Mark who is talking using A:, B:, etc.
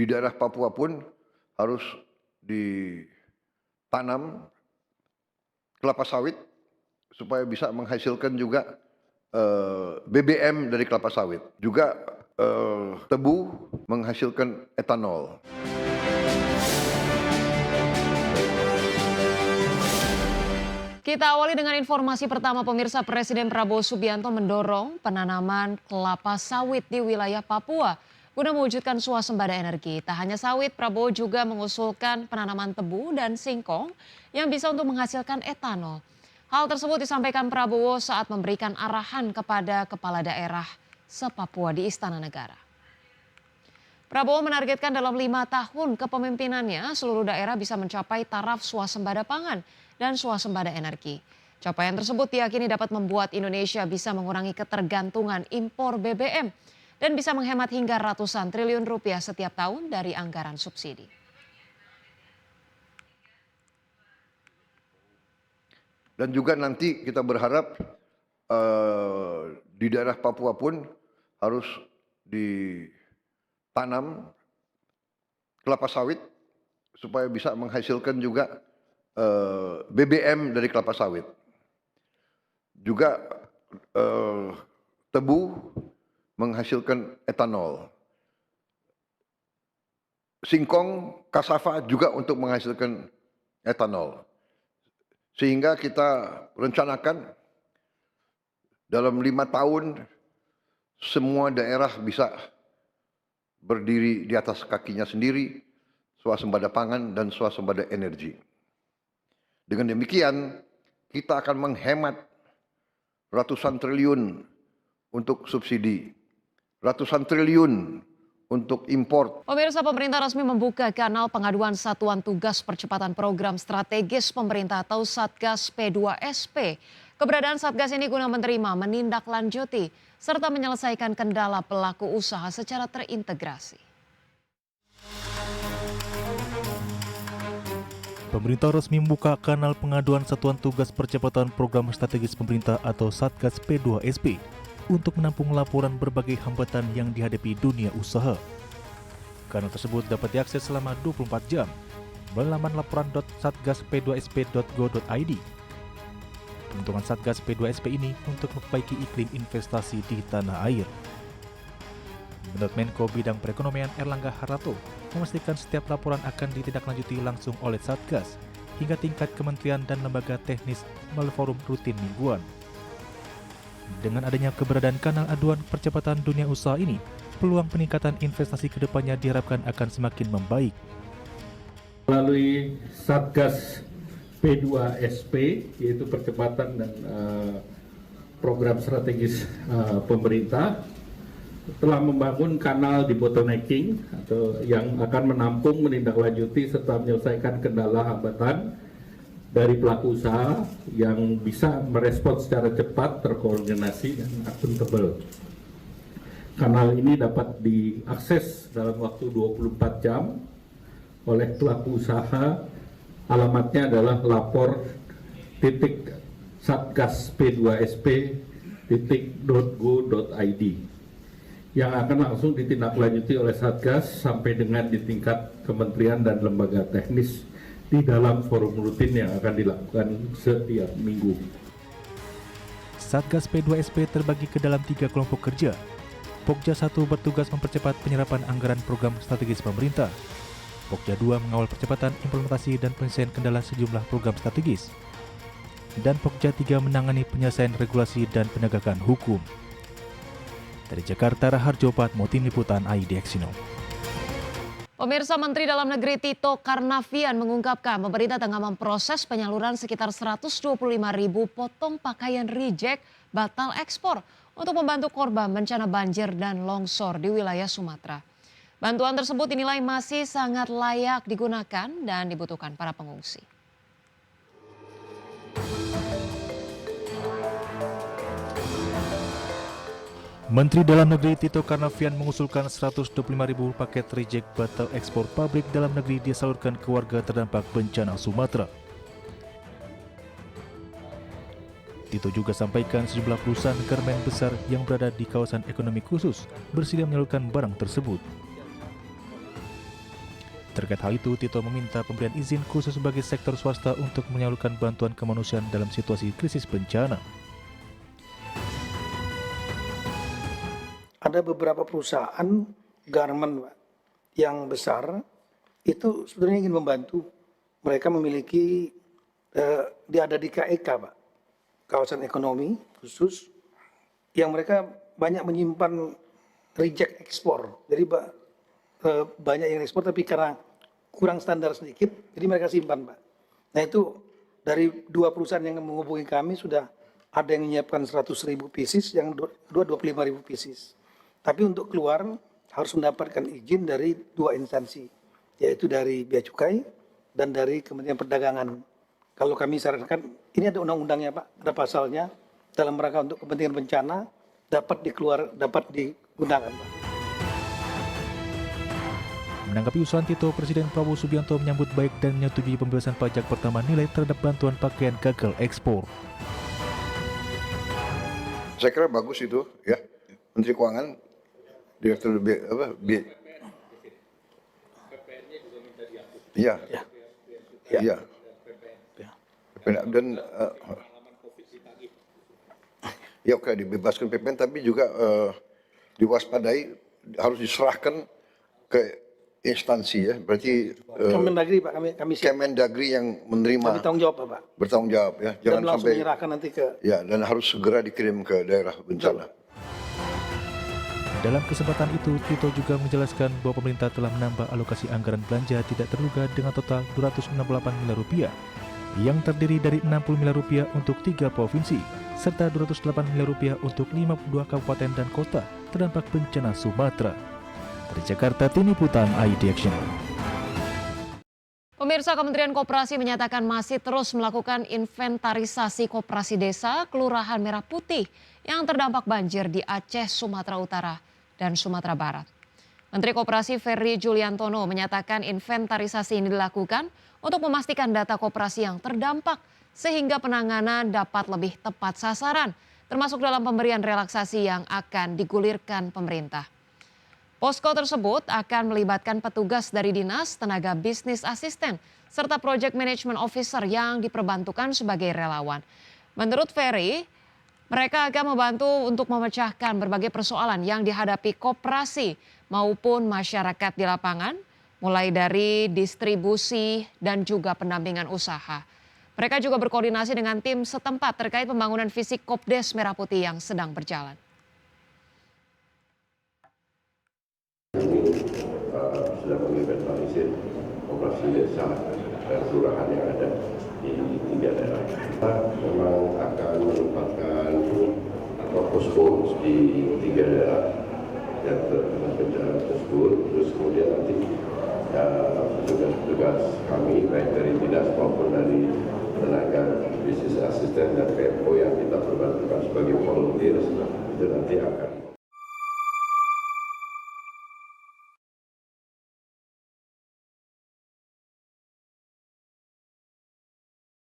A: Di daerah Papua pun harus ditanam kelapa sawit supaya bisa menghasilkan juga BBM dari kelapa sawit. Juga tebu menghasilkan etanol.
B: Kita awali dengan informasi pertama, pemirsa. Presiden Prabowo Subianto mendorong penanaman kelapa sawit di wilayah Papua guna mewujudkan swasembada energi. Tak hanya sawit, Prabowo juga mengusulkan penanaman tebu dan singkong yang bisa untuk menghasilkan etanol. Hal tersebut disampaikan Prabowo saat memberikan arahan kepada kepala daerah se-Papua di Istana Negara. Prabowo menargetkan dalam 5 tahun kepemimpinannya seluruh daerah bisa mencapai taraf swasembada pangan dan swasembada energi. Capaian tersebut diyakini dapat membuat Indonesia bisa mengurangi ketergantungan impor BBM dan bisa menghemat hingga ratusan triliun rupiah setiap tahun dari anggaran subsidi.
A: Dan juga nanti kita berharap di daerah Papua pun harus ditanam kelapa sawit supaya bisa menghasilkan juga BBM dari kelapa sawit. Juga tebu menghasilkan etanol. Singkong, kasava juga untuk menghasilkan etanol. Sehingga kita rencanakan dalam 5 tahun semua daerah bisa berdiri di atas kakinya sendiri, swasembada pangan dan swasembada energi. Dengan demikian kita akan menghemat ratusan triliun untuk subsidi, ratusan triliun untuk impor.
B: Pemirsa, pemerintah resmi membuka kanal pengaduan Satuan Tugas Percepatan Program Strategis Pemerintah atau Satgas P2SP. Keberadaan Satgas ini guna menerima, menindaklanjuti, serta menyelesaikan kendala pelaku usaha secara terintegrasi.
C: Pemerintah resmi membuka kanal pengaduan Satuan Tugas Percepatan Program Strategis Pemerintah atau Satgas P2SP untuk menampung laporan berbagai hambatan yang dihadapi dunia usaha. Kanal tersebut dapat diakses selama 24 jam melalui laman laporan.satgasp2sp.go.id. Peruntukan Satgas P2SP ini untuk memperbaiki iklim investasi di tanah air. Menurut Menko Bidang Perekonomian Erlangga Hartarto, memastikan setiap laporan akan ditindaklanjuti langsung oleh Satgas hingga tingkat kementerian dan lembaga teknis melalui forum rutin mingguan. Dengan adanya keberadaan kanal aduan percepatan dunia usaha ini, peluang peningkatan investasi kedepannya diharapkan akan semakin membaik.
D: Melalui Satgas P2SP, yaitu percepatan dan program strategis pemerintah, telah membangun kanal debottlenecking atau yang akan menampung, menindaklanjuti serta menyelesaikan kendala hambatan dari pelaku usaha yang bisa merespon secara cepat, terkoordinasi dan akuntabel. Kanal ini dapat diakses dalam waktu 24 jam oleh pelaku usaha. Alamatnya adalah lapor.satgasp2sp.go.id yang akan langsung ditindaklanjuti oleh Satgas sampai dengan di tingkat kementerian dan lembaga teknis di dalam forum rutin yang akan dilakukan setiap minggu.
C: Satgas P2SP terbagi ke dalam 3 kelompok kerja. Pokja 1 bertugas mempercepat penyerapan anggaran program strategis pemerintah. Pokja 2 mengawal percepatan implementasi dan penyelesaian kendala sejumlah program strategis. Dan Pokja 3 menangani penyelesaian regulasi dan penegakan hukum. Dari Jakarta, Raharjo Patmo, Tim Liputan IDX.
B: Pemirsa, Menteri Dalam Negeri Tito Karnavian mengungkapkan pemerintah tengah memproses penyaluran sekitar 125.000 potong pakaian reject batal ekspor untuk membantu korban bencana banjir dan longsor di wilayah Sumatera. Bantuan tersebut dinilai masih sangat layak digunakan dan dibutuhkan para pengungsi.
C: Menteri Dalam Negeri Tito Karnavian mengusulkan 125.000 paket reject batal ekspor pabrik dalam negeri disalurkan ke warga terdampak bencana Sumatera. Tito juga sampaikan sejumlah perusahaan garmen besar yang berada di kawasan ekonomi khusus bersedia menyalurkan barang tersebut. Terkait hal itu, Tito meminta pemberian izin khusus bagi sektor swasta untuk menyalurkan bantuan kemanusiaan dalam situasi krisis bencana.
E: Ada beberapa perusahaan garment Pak, yang besar itu sebenarnya ingin membantu. Mereka memiliki ada di KEK Pak, kawasan ekonomi khusus, yang mereka banyak menyimpan reject ekspor. Jadi banyak yang ekspor tapi karena kurang standar sedikit, jadi mereka simpan Pak. Nah itu dari 2 perusahaan yang menghubungi kami sudah ada yang menyiapkan 100.000 pieces, yang 25.000 pieces. Tapi untuk keluar harus mendapatkan izin dari 2 instansi, yaitu dari Bea Cukai dan dari Kementerian Perdagangan. Kalau kami sarankan, ini ada undang-undangnya Pak, ada pasalnya, dalam rangka untuk kepentingan bencana dapat digunakan Pak.
C: Menanggapi usulan Tito, Presiden Prabowo Subianto menyambut baik dan menyetujui pembebasan pajak pertama nilai terhadap bantuan pakaian gagal ekspor.
A: Saya kira bagus itu, ya. Menteri Keuangan, Direktur Iya. Iya. Dan ya oke, dibebaskan PPN, tapi juga diwaspadai harus diserahkan ke instansi, ya. Berarti
E: Kemendagri Pak, kami siap.
A: Kemendagri yang menerima,
E: Kami tanggung jawab Pak.
A: bertanggung jawab, ya.
E: Dan
A: Jangan
E: langsung
A: sampai
E: menyerahkan nanti ke.
A: ya, dan harus segera dikirim ke daerah bencana.
C: Dalam kesempatan itu, Tito juga menjelaskan bahwa pemerintah telah menambah alokasi anggaran belanja tidak terduga dengan total Rp268 miliar, yang terdiri dari Rp60 miliar untuk 3 provinsi, serta Rp208 miliar untuk 52 kabupaten dan kota terdampak bencana Sumatera. Dari Jakarta, Tim Liputan ID Action.
B: Pemirsa, Kementerian Koperasi menyatakan masih terus melakukan inventarisasi koperasi desa Kelurahan Merah Putih yang terdampak banjir di Aceh, Sumatera Utara, dan Sumatera Barat. Menteri Koperasi Ferry Juliantono menyatakan inventarisasi ini dilakukan untuk memastikan data koperasi yang terdampak sehingga penanganan dapat lebih tepat sasaran, termasuk dalam pemberian relaksasi yang akan digulirkan pemerintah. Posko tersebut akan melibatkan petugas dari Dinas Tenaga Bisnis Asisten serta Project Management Officer yang diperbantukan sebagai relawan. Menurut Ferry, mereka akan membantu untuk memecahkan berbagai persoalan yang dihadapi koperasi maupun masyarakat di lapangan, mulai dari distribusi dan juga pendampingan usaha. Mereka juga berkoordinasi dengan tim setempat terkait pembangunan fisik Kopdes Merah Putih yang sedang berjalan.
F: Sudah menginventarisir koperasi desa dan kelurahan yang ada di 3 daerah. Kita memang akan menempatkan posko di 3 daerah yang terkena bencana tersebut. Terus kemudian nanti petugas kami baik dari dinas maupun dari tenaga bisnis asisten dan PMO yang kita perbantukan sebagai volunteer itu nanti akan